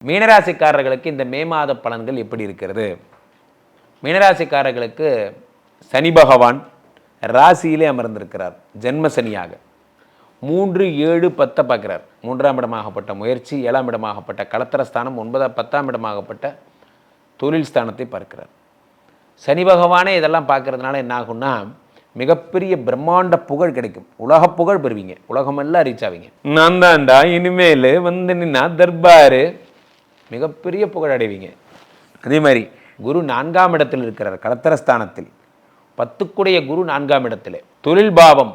மீனராசிக்காரர்களுக்கு இந்த மே மாத பலன்கள் எப்படி இருக்கிறது? மீனராசிக்காரர்களுக்கு சனி பகவான் ராசியிலே அமர்ந்திருக்கிறார். ஜென்ம சனியாக 3, 7, 10 பார்க்கிறார். 3ஆம் இடமாகப்பட்ட முயற்சி, 7ஆம் இடமாகப்பட்ட களத்திரஸ்தானம், 9, 10ஆம் இடமாகப்பட்ட தொழில் ஸ்தானத்தை பார்க்கிறார். சனி பகவானே இதெல்லாம் பார்க்கறதுனால என்ன ஆகும்னா, மிகப்பெரிய பிரம்மாண்ட புகழ் கிடைக்கும். உலக புகழ் பெறுவீங்க. உலகமெல்லாம் ரீச் ஆவீங்க. நான் தான்டா இனிமேல் வந்து நின்னா தர்பாரு, மிகப்பெரிய புகழ் அடைவீங்க. அதே மாதிரி குரு 4ஆம் இடத்தில் இருக்கிறார். களத்திரஸ்தானத்தில் 10க்குடைய குரு 4ஆம் இடத்துல, தொழில் பாவம்,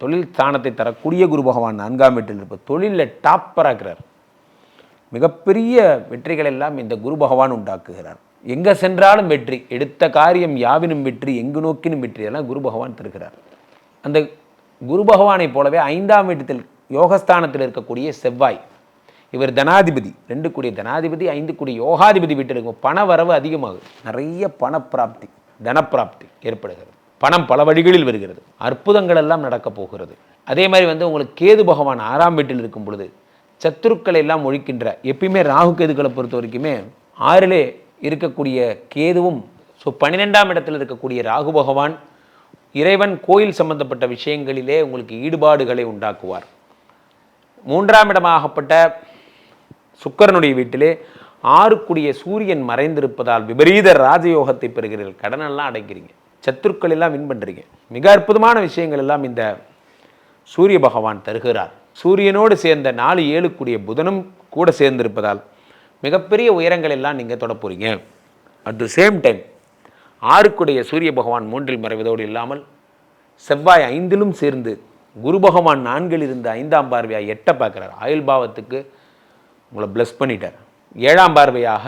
தொழில் ஸ்தானத்தை தரக்கூடிய குரு பகவான் 4ஆம் வீட்டில் இருப்பது, தொழிலில் டாப்பராகிறார். மிகப்பெரிய வெற்றிகள் எல்லாம் இந்த குரு பகவான் உண்டாக்குகிறார். எங்கே சென்றாலும் வெற்றி, எடுத்த காரியம் யாவினும் வெற்றி, எங்கு நோக்கினும் வெற்றி, எல்லாம் குரு பகவான் தருகிறார். அந்த குரு பகவானை போலவே 5ஆம் வீட்டத்தில் யோகஸ்தானத்தில் இருக்கக்கூடிய செவ்வாய், இவர் தனாதிபதி, 2 கூடிய தனாதிபதி, 5 கூடிய யோகாதிபதி வீட்டில் இருக்கும். பண வரவு அதிகமாகும். நிறைய பணப்பிராப்தி, தனப்பிராப்தி ஏற்படுகிறது. பணம் பல வழிகளில் வருகிறது. அற்புதங்கள் எல்லாம் நடக்கப் போகிறது. அதே மாதிரி உங்களுக்கு கேது பகவான் 6ஆம் வீட்டில் இருக்கும் பொழுது சத்துருக்களை எல்லாம் ஒழிக்கின்ற, எப்பயுமே ராகு கேதுக்களை பொறுத்த வரைக்குமே 6லே இருக்கக்கூடிய கேதுவும், 12ஆம் இடத்தில் இருக்கக்கூடிய ராகு பகவான் இறைவன் கோயில் சம்பந்தப்பட்ட விஷயங்களிலே உங்களுக்கு ஈடுபாடுகளை உண்டாக்குவார். 3ஆம் இடமாகப்பட்ட சுக்கிரனுடைய வீட்டிலே 6 கூடிய சூரியன் மறைந்திருப்பதால் விபரீத ராஜயோகத்தை பெறுகிறீர்கள். கடனெல்லாம் அடைக்கிறீங்க, சத்துருக்கள் எல்லாம் வின் பண்ணுறீங்க. மிக அற்புதமான விஷயங்கள் எல்லாம் இந்த சூரிய பகவான் தருகிறார். சூரியனோடு சேர்ந்த 4, 7 கூடிய புதனும் கூட சேர்ந்திருப்பதால் மிகப்பெரிய உயரங்கள் எல்லாம் நீங்கள் தொட போகிறீங்க. அட் தி சேம் டைம் 6 கூடிய சூரிய பகவான் 3இல் மறைவதோடு இல்லாமல் செவ்வாய் 5லும் சேர்ந்து குரு பகவான் 4இல் இருந்து 5ஆம் பார்வையாக 8 பார்க்குறார். ஆயுள் பாவத்துக்கு உங்களை பிளஸ் பண்ணிட்டார். 7ஆம் பார்வையாக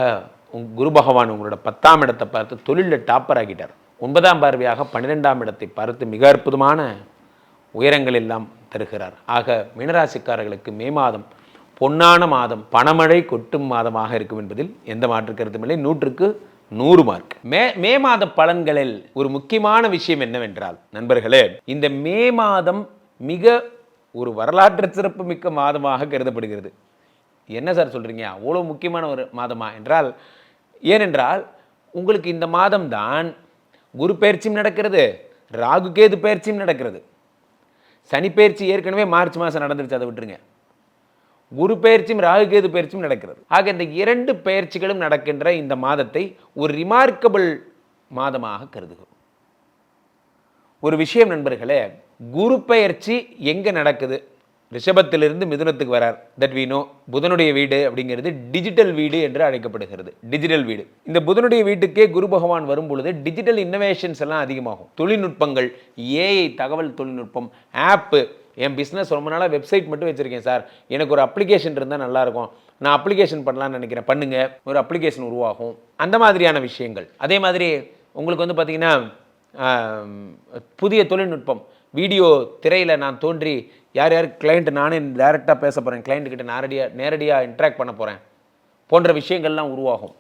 குரு பகவான் உங்களோட 10ஆம் இடத்தை பார்த்து தொழிலில் டாப்பர் ஆகிட்டார். 9ஆம் பார்வையாக 12ஆம் இடத்தை பார்த்து மிக அற்புதமான உயரங்கள் எல்லாம் தருகிறார். ஆக மீனராசிக்காரர்களுக்கு மே மாதம் பொன்னான மாதம், பணமழை கொட்டும் மாதமாக இருக்கும் என்பதில் எந்த மாற்று கருத்தும் இல்லை. 100க்கு 100 மார்க். மே மாத பலன்களில் ஒரு முக்கியமான விஷயம் என்னவென்றால் நண்பர்களே, இந்த மே மாதம் மிக ஒரு வரலாற்று சிறப்பு மிக்க மாதமாக கருதப்படுகிறது. என்ன சார் சொல்கிறீங்க, அவ்வளோ முக்கியமான ஒரு மாதமா என்றால், ஏனென்றால் உங்களுக்கு இந்த மாதம்தான் குரு பயிற்சியும் நடக்கிறது, ராகு கேது பயிற்சியும் நடக்கிறது. சனி பயிற்சி ஏற்கனவே மார்ச் மாதம் நடந்துருச்சு, அதை விட்டுருங்க. குரு பயிற்சியும் ராகு கேது பயிற்சியும் நடக்கிறது. ஆக இந்த 2 பயிற்சிகளும் நடக்கின்ற இந்த மாதத்தை ஒரு ரிமார்க்கபிள் மாதமாக கருதுகிறோம். ஒரு விஷயம் நண்பர்களே, குரு பயிற்சி எங்கே நடக்குது? ரிஷபத்திலிருந்து மிதுனத்துக்கு வரார். That we know. புதனுடைய வீடு அப்படிங்கிறது டிஜிட்டல் வீடு என்று அழைக்கப்படுகிறது. டிஜிட்டல் வீடு. இந்த புதனுடைய வீட்டுக்கே குரு பகவான் வரும் பொழுது டிஜிட்டல் இன்னோவேஷன்ஸ் எல்லாம் அதிகமாகும். தொழில்நுட்பங்கள், ஏஐ, தகவல் தொழில்நுட்பம், ஆப்பு. என் பிஸ்னஸ் ரொம்ப நாளாக வெப்சைட் மட்டும் வச்சுருக்கேன் சார், எனக்கு ஒரு அப்ளிகேஷன் இருந்தால் நல்லாயிருக்கும், நான் அப்ளிகேஷன் பண்ணலான்னு நினைக்கிறேன், பண்ணுங்கள், ஒரு அப்ளிகேஷன் உருவாகும். அந்த மாதிரியான விஷயங்கள். அதே மாதிரி உங்களுக்கு பார்த்தீங்கன்னா புதிய தொழில்நுட்பம், வீடியோ திரையில் நான் தோன்றி யார் கிளைண்ட், நானே டைரெக்டாக பேச போகிறேன், கிளைண்ட்டுக்கிட்ட நேரடியாக இன்ட்ராக்ட் பண்ண போகிறேன் போன்ற விஷயங்கள்லாம் உருவாகும்.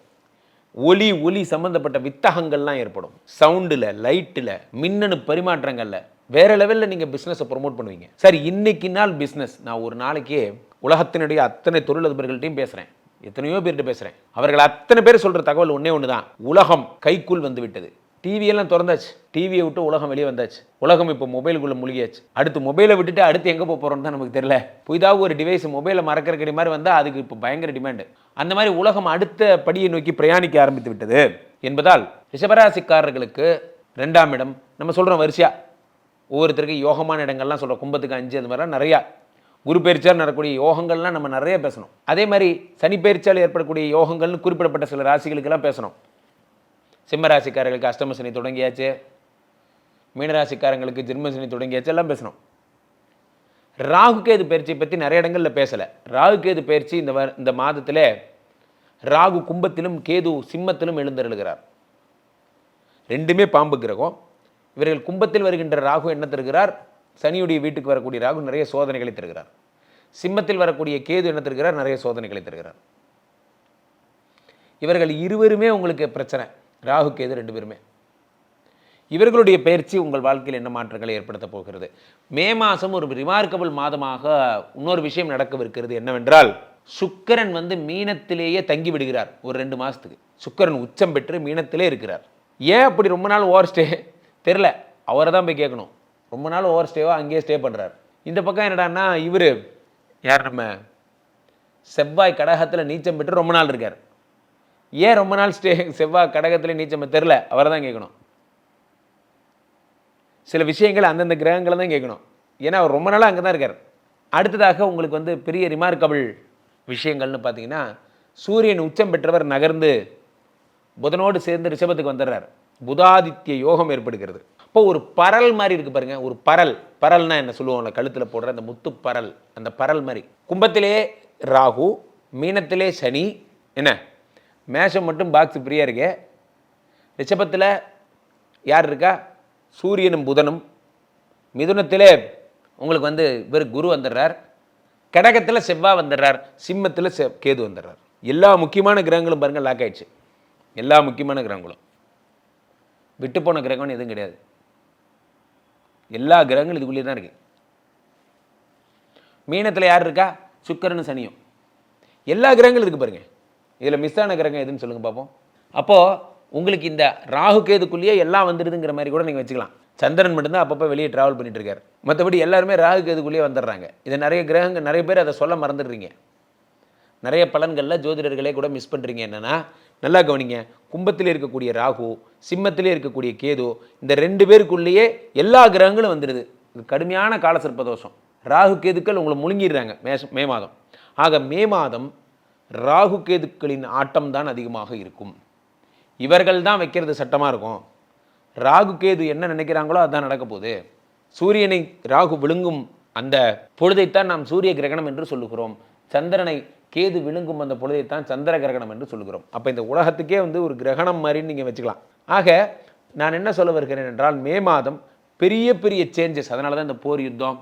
ஒலி சம்மந்தப்பட்ட வித்தகங்கள்லாம் ஏற்படும். சவுண்டில், லைட்டில், மின்னணு பரிமாற்றங்களில் வேறு லெவலில் நீங்கள் பிஸ்னஸை ப்ரொமோட் பண்ணுவீங்க. சார் இன்னைக்கு நாள் பிஸ்னஸ், நான் ஒரு நாளைக்கே உலகத்தினுடைய அத்தனை தொழிலதிபர்கள்ட்டையும் பேசுகிறேன், எத்தனையோ பேர்கிட்ட பேசுகிறேன். அவர்கள் அத்தனை பேர் சொல்கிற தகவல் ஒன்று தான், உலகம் கைக்குள் வந்து விட்டது. டிவியெல்லாம் திறந்தாச்சு, டிவியை விட்டு உலகம் வெளியே வந்தாச்சு. உலகம் இப்போ மொபைலுக்குள்ளே மூழ்கியாச்சு. அடுத்து மொபைலை விட்டுட்டு அடுத்து எங்கே போகிறோன்னு தான் நமக்கு தெரியல. புதிதாக ஒரு டிவைஸ் மொபைலை மறக்கிற கடி மாதிரி வந்தால் அதுக்கு இப்போ பயங்கர டிமாண்டு. அந்த மாதிரி உலகம் அடுத்த படியை நோக்கி பிரயாணிக்க ஆரம்பித்து விட்டது என்பதால் ரிஷபராசிக்காரர்களுக்கு 2ஆம் இடம், நம்ம சொல்கிறோம் வரிசையாக ஒவ்வொருத்தருக்கு யோகமான இடங்கள்லாம் சொல்கிறோம். கும்பத்துக்கு 5, அது மாதிரிலாம் நிறையா. குரு பயிற்சியால் நடக்கக்கூடிய யோகங்கள்லாம் நம்ம நிறைய பேசணும். அதே மாதிரி சனி பயிற்சியால் ஏற்படக்கூடிய யோகங்கள்னு குறிப்பிடப்பட்ட சில ராசிகளுக்கெல்லாம் பேசணும். சிம்ம ராசிக்காரர்களுக்கு அஷ்டம சனி தொடங்கியாச்சு, மீனராசிக்காரங்களுக்கு ஜென்ம சனி தொடங்கியாச்சு, எல்லாம் பேசணும். ராகு கேது பயிற்சியை பற்றி நிறைய இடங்களில் பேசலை. ராகு கேது பயிற்சி இந்த மாதத்தில் ராகு கும்பத்திலும் கேது சிம்மத்திலும் எழுந்தருளுகிறார். 2மே பாம்பு கிரகம். இவர்கள் கும்பத்தில் வருகின்ற ராகு என்ன தருகிறார்? சனியுடைய வீட்டுக்கு வரக்கூடிய ராகு நிறைய சோதனைகளை தருகிறார். சிம்மத்தில் வரக்கூடிய கேது என்ன தருகிறார்? நிறைய சோதனைகளை தருகிறார். இவர்கள் இருவருமே உங்களுக்கு பிரச்சனை. ராகு கேது 2 பேருமே. இவர்களுடைய பயிற்சி உங்கள் வாழ்க்கையில் என்ன மாற்றங்களை ஏற்படுத்த போகிறது? மே மாதம் ஒரு ரிமார்க்கபிள் மாதமாக இன்னொரு விஷயம் நடக்கவிருக்கிறது. என்னவென்றால், சுக்கிரன் வந்து மீனத்திலேயே தங்கி விடுகிறார் ஒரு 2 மாதத்துக்கு. சுக்கிரன் உச்சம் பெற்று மீனத்திலே இருக்கிறார். ஏன் அப்படி ரொம்ப நாள் ஓவர் ஸ்டே தெரில, அவரை தான் போய் கேட்கணும். ரொம்ப நாள் ஓவர் ஸ்டேவோ அங்கேயே ஸ்டே பண்ணுறார். இந்த பக்கம் என்னடான்னா இவர் யார், நம்ம செவ்வாய் கடகத்தில் நீச்சம் பெற்று ரொம்ப நாள் இருக்கார். ஏன் ரொம்ப நாள் செவ்வாய் கடகத்தில் நீச்சம் தெரில, அவரை தான் கேட்கணும். சில விஷயங்கள் அந்தந்த கிரகங்களை தான் கேட்கணும். ஏன்னா அவர் ரொம்ப நாளாக அங்கே தான் இருக்கார். அடுத்ததாக உங்களுக்கு வந்து பெரிய ரிமார்க்கபிள் விஷயங்கள்னு பார்த்தீங்கன்னா, சூரியன் உச்சம் பெற்றவர் நகர்ந்து புதனோடு சேர்ந்து ரிஷபத்துக்கு வந்துடுறார். புதாதித்ய யோகம் ஏற்படுகிறது. இப்போ ஒரு பரல் மாதிரி இருக்குது பாருங்க, ஒரு பரல்னா என்ன சொல்லுவோம்ல, கழுத்தில் போடுற அந்த முத்து பரல், அந்த பரல் மாதிரி. கும்பத்திலே ராகு, மீனத்திலே சனி, என்ன மேஷம் மட்டும் பாக்ஸ் ஃப்ரீயாக இருக்கு. ரிஷபத்தில் யார் இருக்கா, சூரியனும் புதனும். மிதுனத்திலே உங்களுக்கு வந்து இவர் குரு வந்துடுறார். கடகத்தில் செவ்வாய் வந்துடுறார். சிம்மத்தில் கேது வந்துடுறார். எல்லா முக்கியமான கிரகங்களும் பாருங்கள் லாக் ஆயிடுச்சு. எல்லா முக்கியமான கிரகங்களும் விட்டு போன கிரகம்னு எதுவும் கிடையாது. எல்லா கிரகங்களும் இதுக்குள்ளேயே தான் இருக்கு. மீனத்தில் யார் இருக்கா, சுக்கிரனும் சனியும். எல்லா கிரகங்களும் இருக்கு பாருங்க. இதில் மிஸ் ஆன கிரகம் எதுன்னு சொல்லுங்க பார்ப்போம். அப்போது உங்களுக்கு இந்த ராகு கேதுக்குள்ளேயே எல்லாம் வந்துடுதுங்கிற மாதிரி கூட நீங்கள் வச்சுக்கலாம். சந்திரன் மட்டும்தான் அப்பப்போ வெளியே ட்ராவல் பண்ணிட்டு இருக்காரு. மற்றபடி எல்லாருமே ராகு கேதுக்குள்ளேயே வந்துடுறாங்க. இதை நிறைய கிரகங்கள், நிறைய பேர் அதை சொல்ல மறந்துடுறீங்க. நிறைய பலன்களில் ஜோதிடர்களே கூட மிஸ் பண்ணுறீங்க. என்னென்னா, நல்லா கவனிங்க, கும்பத்தில் இருக்கக்கூடிய ராகு, சிம்மத்திலே இருக்கக்கூடிய கேது, இந்த 2 பேருக்குள்ளேயே எல்லா கிரகங்களும் வந்துடுது. இது கடுமையான காலசர்ப்ப தோஷம். ராகு கேதுக்கள் உங்களை முழுங்கிடுறாங்க மே மாதம். ஆக மே மாதம் ராகு கேதுக்களின் ஆட்டம் தான் அதிகமாக இருக்கும். இவர்கள் தான் வைக்கிறது சட்டமாக இருக்கும். ராகு கேது என்ன நினைக்கிறாங்களோ அதுதான் நடக்க போகுது. சூரியனை ராகு விழுங்கும் அந்த பொழுதைத்தான் நாம் சூரிய கிரகணம் என்று சொல்லுகிறோம். சந்திரனை கேது விழுங்கும் அந்த பொழுதைத்தான் சந்திர கிரகணம் என்று சொல்லுகிறோம். அப்போ இந்த உலகத்துக்கே வந்து ஒரு கிரகணம் மாதிரின்னு நீங்கள் வச்சுக்கலாம். ஆக நான் என்ன சொல்ல வருகிறேன் என்றால், மே மாதம் பெரிய பெரிய சேஞ்சஸ். அதனால தான் இந்த போர், யுத்தம்,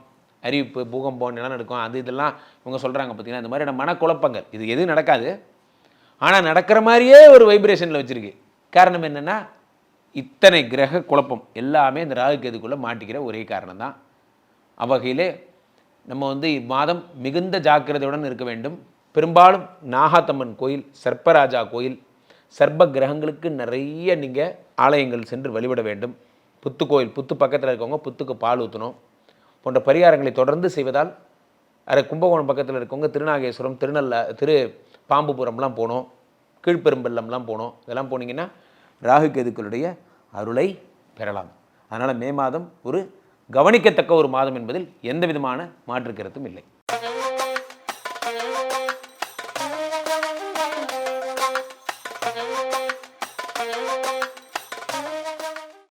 அறிவிப்பு, பூகம்பம், நிலநடுக்கம், அது இதெல்லாம் இவங்க சொல்கிறாங்க பார்த்தீங்கன்னா, இந்த மாதிரியான மனக்குழப்பங்கள் இது எதுவும் நடக்காது. ஆனால் நடக்கிற மாதிரியே ஒரு வைப்ரேஷனில் வச்சுருக்கு. காரணம் என்னென்னா, இத்தனை கிரக குழப்பம் எல்லாமே இந்த ராகு கேதுக்குள்ளே மாட்டிக்கிற ஒரே காரணம் தான். அவ்வகையிலே நம்ம வந்து இம்மாதம் மிகுந்த ஜாக்கிரதையுடன் இருக்க வேண்டும். பெரும்பாலும் நாகாத்தம்மன் கோயில், சர்ப்பராஜா கோயில், சர்ப்ப கிரகங்களுக்கு நிறைய நீங்கள் ஆலயங்கள் சென்று வழிபட வேண்டும். புத்து கோயில், புத்து பக்கத்தில் இருக்கவங்க புத்துக்கு பால் ஊற்றணும் போன்ற பரிகாரங்களை தொடர்ந்து செய்வதால், கும்பகோணம் பக்கத்தில் இருக்கவங்க திருநாகேஸ்வரம், திரு பாம்புபுரம்லாம் போகணும், கீழ்பெரும்பள்ளம்லாம் போகணும். இதெல்லாம் போனீங்கன்னா ராகு கேதுக்களுடைய அருளை பெறலாம். அதனால் மே மாதம் ஒரு கவனிக்கத்தக்க ஒரு மாதம் என்பதில் எந்த விதமான மாற்று கருத்தும் இல்லை.